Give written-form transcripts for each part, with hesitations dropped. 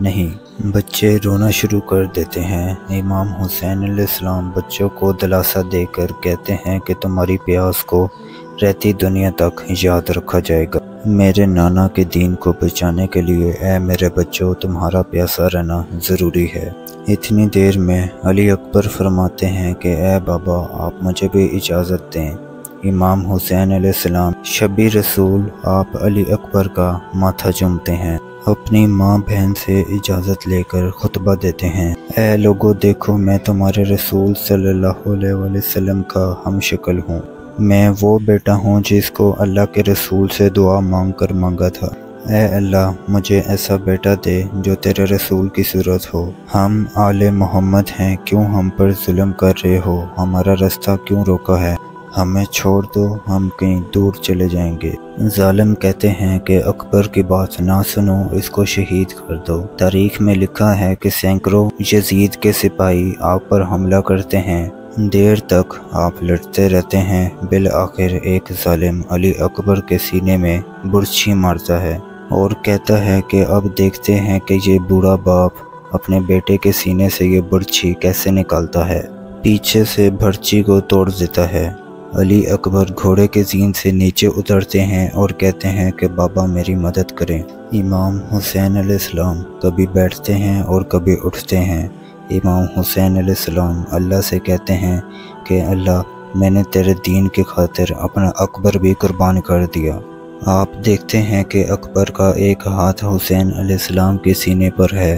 نہیں، بچے رونا شروع کر دیتے ہیں۔ امام حسین علیہ السلام بچوں کو دلاسا دے کر کہتے ہیں کہ تمہاری پیاس کو رہتی دنیا تک یاد رکھا جائے گا۔ میرے نانا کے دین کو بچانے کے لیے اے میرے بچوں تمہارا پیاسا رہنا ضروری ہے۔ اتنی دیر میں علی اکبر فرماتے ہیں کہ اے بابا آپ مجھے بھی اجازت دیں۔ امام حسین علیہ السلام شبی رسول آپ علی اکبر کا ماتھا چومتے ہیں، اپنی ماں بہن سے اجازت لے کر خطبہ دیتے ہیں۔ اے لوگو دیکھو میں تمہارے رسول صلی اللہ علیہ وسلم کا ہم شکل ہوں۔ میں وہ بیٹا ہوں جس کو اللہ کے رسول سے دعا مانگ کر مانگا تھا۔ اے اللہ مجھے ایسا بیٹا دے جو تیرے رسول کی صورت ہو۔ ہم آل محمد ہیں، کیوں ہم پر ظلم کر رہے ہو؟ ہمارا راستہ کیوں روکا ہے؟ ہمیں چھوڑ دو، ہم کہیں دور چلے جائیں گے۔ ظالم کہتے ہیں کہ اکبر کی بات نہ سنو، اس کو شہید کر دو۔ تاریخ میں لکھا ہے کہ سینکڑوں یزید کے سپاہی آپ پر حملہ کرتے ہیں، دیر تک آپ لڑتے رہتے ہیں، بالآخر ایک ظالم علی اکبر کے سینے میں برچھی مارتا ہے اور کہتا ہے کہ اب دیکھتے ہیں کہ یہ بوڑھا باپ اپنے بیٹے کے سینے سے یہ برچھی کیسے نکالتا ہے۔ پیچھے سے برچھی کو توڑ دیتا ہے۔ علی اکبر گھوڑے کے زین سے نیچے اترتے ہیں اور کہتے ہیں کہ بابا میری مدد کریں۔ امام حسین علیہ السلام کبھی بیٹھتے ہیں اور کبھی اٹھتے ہیں۔ امام حسین علیہ السلام اللہ سے کہتے ہیں کہ اللہ میں نے تیرے دین کی خاطر اپنا اکبر بھی قربان کر دیا۔ آپ دیکھتے ہیں کہ اکبر کا ایک ہاتھ حسین علیہ السلام کے سینے پر ہے۔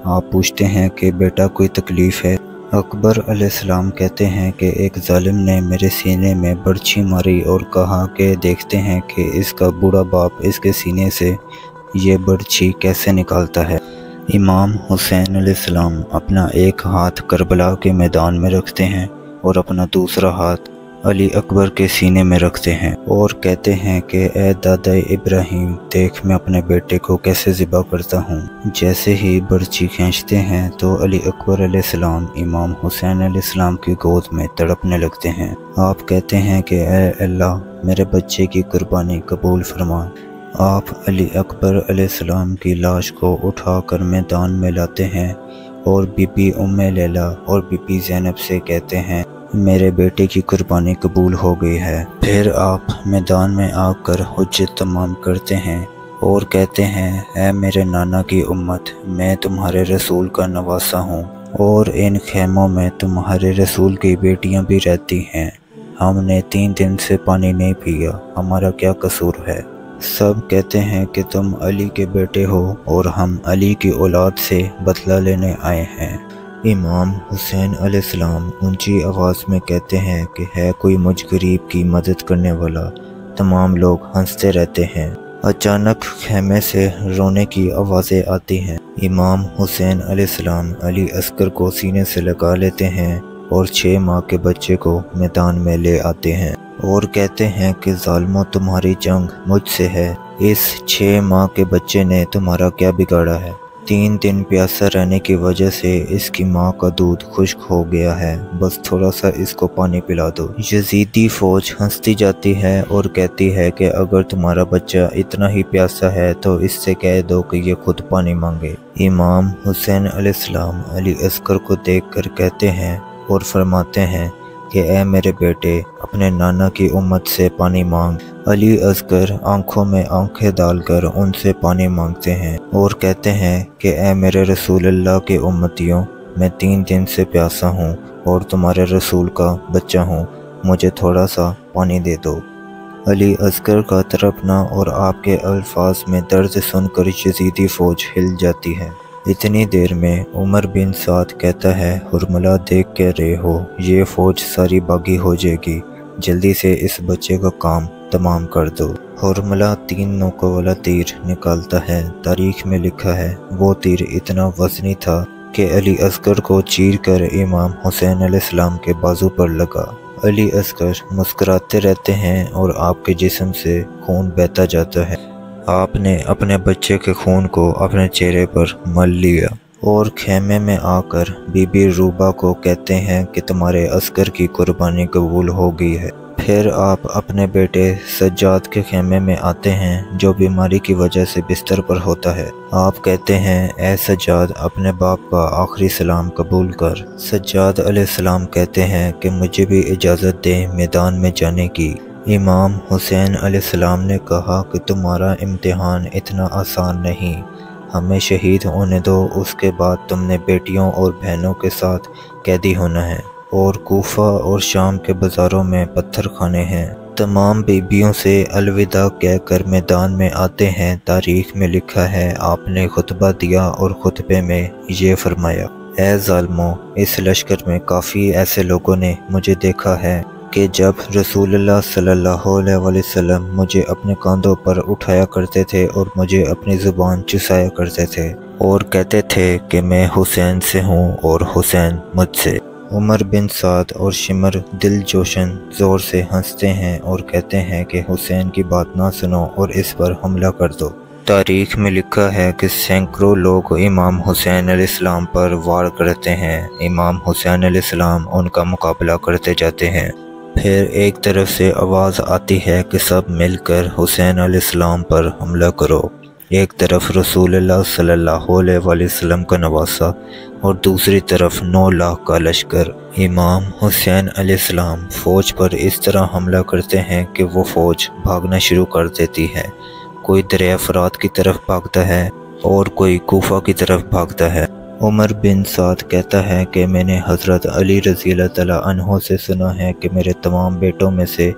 آپ پوچھتے ہیں کہ بیٹا کوئی تکلیف ہے؟ اکبر علیہ السلام کہتے ہیں کہ ایک ظالم نے میرے سینے میں برچھی ماری اور کہا کہ دیکھتے ہیں کہ اس کا بوڑھا باپ اس کے سینے سے یہ برچھی کیسے نکالتا ہے۔ امام حسین علیہ السلام اپنا ایک ہاتھ کربلا کے میدان میں رکھتے ہیں اور اپنا دوسرا ہاتھ علی اکبر کے سینے میں رکھتے ہیں اور کہتے ہیں کہ اے دادا ابراہیم دیکھ میں اپنے بیٹے کو کیسے ذبح کرتا ہوں۔ جیسے ہی برچھی کھینچتے ہیں تو علی اکبر علیہ السلام امام حسین علیہ السلام کی گود میں تڑپنے لگتے ہیں۔ آپ کہتے ہیں کہ اے اللہ میرے بچے کی قربانی قبول فرما۔ آپ علی اکبر علیہ السلام کی لاش کو اٹھا کر میدان میں لاتے ہیں اور بی بی ام لیلہ اور بی بی زینب سے کہتے ہیں میرے بیٹے کی قربانی قبول ہو گئی ہے۔ پھر آپ میدان میں آ کر حجت تمام کرتے ہیں اور کہتے ہیں اے میرے نانا کی امت میں تمہارے رسول کا نواسا ہوں اور ان خیموں میں تمہارے رسول کی بیٹیاں بھی رہتی ہیں۔ ہم نے 3 دن سے پانی نہیں پیا، ہمارا کیا قصور ہے؟ سب کہتے ہیں کہ تم علی کے بیٹے ہو اور ہم علی کی اولاد سے بدلہ لینے آئے ہیں۔ امام حسین علیہ السلام اونچی آواز میں کہتے ہیں کہ ہے کوئی مجھ غریب کی مدد کرنے والا؟ تمام لوگ ہنستے رہتے ہیں۔ اچانک خیمے سے رونے کی آوازیں آتی ہیں۔ امام حسین علیہ السلام علی اصغر کو سینے سے لگا لیتے ہیں اور 6 ماہ کے بچے کو میدان میں لے آتے ہیں اور کہتے ہیں کہ ظالموں تمہاری جنگ مجھ سے ہے، اس 6 ماہ کے بچے نے تمہارا کیا بگاڑا ہے؟ 3 دن پیاسا رہنے کی وجہ سے اس کی ماں کا دودھ خشک ہو گیا ہے، بس تھوڑا سا اس کو پانی پلا دو۔ یزیدی فوج ہنستی جاتی ہے اور کہتی ہے کہ اگر تمہارا بچہ اتنا ہی پیاسا ہے تو اس سے کہہ دو کہ یہ خود پانی مانگے۔ امام حسین علیہ السلام علی اصغر کو دیکھ کر کہتے ہیں اور فرماتے ہیں کہ اے میرے بیٹے اپنے نانا کی امت سے پانی مانگ۔ علی اصغر آنکھوں میں آنکھیں ڈال کر ان سے پانی مانگتے ہیں اور کہتے ہیں کہ اے میرے رسول اللہ کے امتیوں میں 3 دن سے پیاسا ہوں اور تمہارے رسول کا بچہ ہوں، مجھے تھوڑا سا پانی دے دو۔ علی اصغر کا تڑپنا اور آپ کے الفاظ میں درد سن کر یزیدی فوج ہل جاتی ہے۔ اتنی دیر میں عمر بن سعد کہتا ہے حرملہ دیکھ کے رہے ہو، یہ فوج ساری باغی ہو جائے گی، جلدی سے اس بچے کا کام تمام کر دو۔ حرملہ 3 نوکوں والا تیر نکالتا ہے۔ تاریخ میں لکھا ہے وہ تیر اتنا وزنی تھا کہ علی اصغر کو چیر کر امام حسین علیہ السلام کے بازو پر لگا۔ علی اصغر مسکراتے رہتے ہیں اور آپ کے جسم سے خون بہتا جاتا ہے۔ آپ نے اپنے بچے کے خون کو اپنے چہرے پر مل لیا اور خیمے میں آ کر بی بی روبہ کو کہتے ہیں کہ تمہارے اصغر کی قربانی قبول ہو گئی ہے۔ پھر آپ اپنے بیٹے سجاد کے خیمے میں آتے ہیں جو بیماری کی وجہ سے بستر پر ہوتا ہے۔ آپ کہتے ہیں اے سجاد اپنے باپ کا آخری سلام قبول کر۔ سجاد علیہ السلام کہتے ہیں کہ مجھے بھی اجازت دیں میدان میں جانے کی۔ امام حسین علیہ السلام نے کہا کہ تمہارا امتحان اتنا آسان نہیں، ہمیں شہید ہونے دو، اس کے بعد تم نے بیٹیوں اور بہنوں کے ساتھ قیدی ہونا ہے اور کوفہ اور شام کے بازاروں میں پتھر کھانے ہیں۔ تمام بیبیوں سے الوداع کہہ کر میدان میں آتے ہیں۔ تاریخ میں لکھا ہے آپ نے خطبہ دیا اور خطبے میں یہ فرمایا، اے ظالموں، اس لشکر میں کافی ایسے لوگوں نے مجھے دیکھا ہے کہ جب رسول اللہ صلی اللہ علیہ وسلم مجھے اپنے کاندھوں پر اٹھایا کرتے تھے اور مجھے اپنی زبان چسایا کرتے تھے اور کہتے تھے کہ میں حسین سے ہوں اور حسین مجھ سے۔ عمر بن سعد اور شمر دل جوشن زور سے ہنستے ہیں اور کہتے ہیں کہ حسین کی بات نہ سنو اور اس پر حملہ کر دو۔ تاریخ میں لکھا ہے کہ سینکڑوں لوگ امام حسین علیہ السلام پر وار کرتے ہیں۔ امام حسین علیہ السلام ان کا مقابلہ کرتے جاتے ہیں۔ پھر ایک طرف سے آواز آتی ہے کہ سب مل کر حسین علیہ السلام پر حملہ کرو۔ ایک طرف رسول اللہ صلی اللہ علیہ وسلم کا نواسہ اور دوسری طرف 9 لاکھ کا لشکر۔ امام حسین علیہ السلام فوج پر اس طرح حملہ کرتے ہیں کہ وہ فوج بھاگنا شروع کر دیتی ہے۔ کوئی دریا فرات کی طرف بھاگتا ہے اور کوئی کوفہ کی طرف بھاگتا ہے۔ عمر بن سعد کہتا ہے کہ میں نے حضرت علی رضی اللہ تعالیٰ عنہ سے سنا ہے کہ میرے تمام بیٹوں میں سے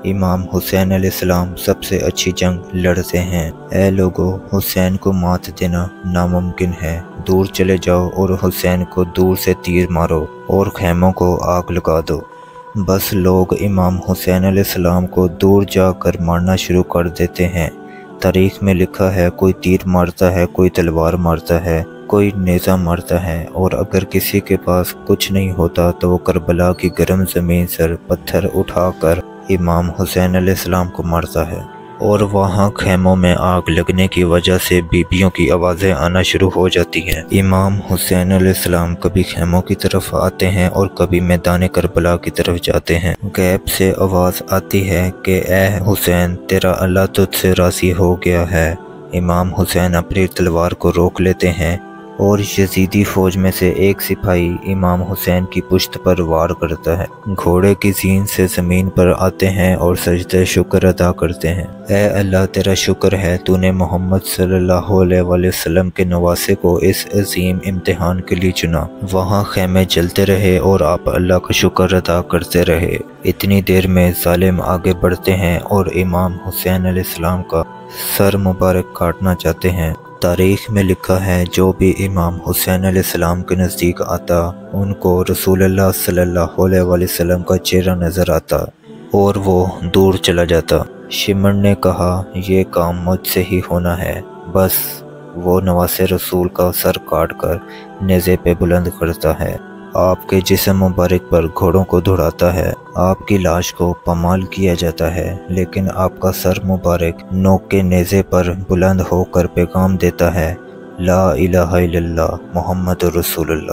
امام حسین علیہ السلام سب سے اچھی جنگ لڑتے ہیں۔ اے لوگو، حسین کو مات دینا ناممکن ہے، دور چلے جاؤ اور حسین کو دور سے تیر مارو اور خیموں کو آگ لگا دو۔ بس لوگ امام حسین علیہ السلام کو دور جا کر مارنا شروع کر دیتے ہیں۔ تاریخ میں لکھا ہے کوئی تیر مارتا ہے، کوئی تلوار مارتا ہے، کوئی نیزہ مارتا ہے، اور اگر کسی کے پاس کچھ نہیں ہوتا تو وہ کربلا کی گرم زمین سے پتھر اٹھا کر امام حسین علیہ السلام کو مارتا ہے، اور وہاں خیموں میں آگ لگنے کی وجہ سے بیبیوں کی آوازیں آنا شروع ہو جاتی ہیں۔ امام حسین علیہ السلام کبھی خیموں کی طرف آتے ہیں اور کبھی میدان کربلا کی طرف جاتے ہیں۔ غیب سے آواز آتی ہے کہ اے حسین، تیرا اللہ تجھ سے راضی ہو گیا ہے۔ امام حسین اپنی تلوار کو روک لیتے ہیں اور یزیدی فوج میں سے ایک سپاہی امام حسین کی پشت پر وار کرتا ہے۔ گھوڑے کی زین سے زمین پر آتے ہیں اور سجدہ شکر ادا کرتے ہیں۔ اے اللہ، تیرا شکر ہے تو نے محمد صلی اللہ علیہ وسلم کے نواسے کو اس عظیم امتحان کے لیے چنا۔ وہاں خیمے جلتے رہے اور آپ اللہ کا شکر ادا کرتے رہے۔ اتنی دیر میں ظالم آگے بڑھتے ہیں اور امام حسین علیہ السلام کا سر مبارک کاٹنا چاہتے ہیں۔ تاریخ میں لکھا ہے جو بھی امام حسین علیہ السلام کے نزدیک آتا ان کو رسول اللہ صلی اللہ علیہ وسلم کا چہرہ نظر آتا اور وہ دور چلا جاتا۔ شمر نے کہا یہ کام مجھ سے ہی ہونا ہے۔ بس وہ نواسے رسول کا سر کاٹ کر نیزے پہ بلند کرتا ہے، آپ کے جسم مبارک پر گھوڑوں کو دوڑاتا ہے، آپ کی لاش کو پامال کیا جاتا ہے، لیکن آپ کا سر مبارک نوک کے نیزے پر بلند ہو کر پیغام دیتا ہے، لا الہ الا اللہ محمد رسول اللہ۔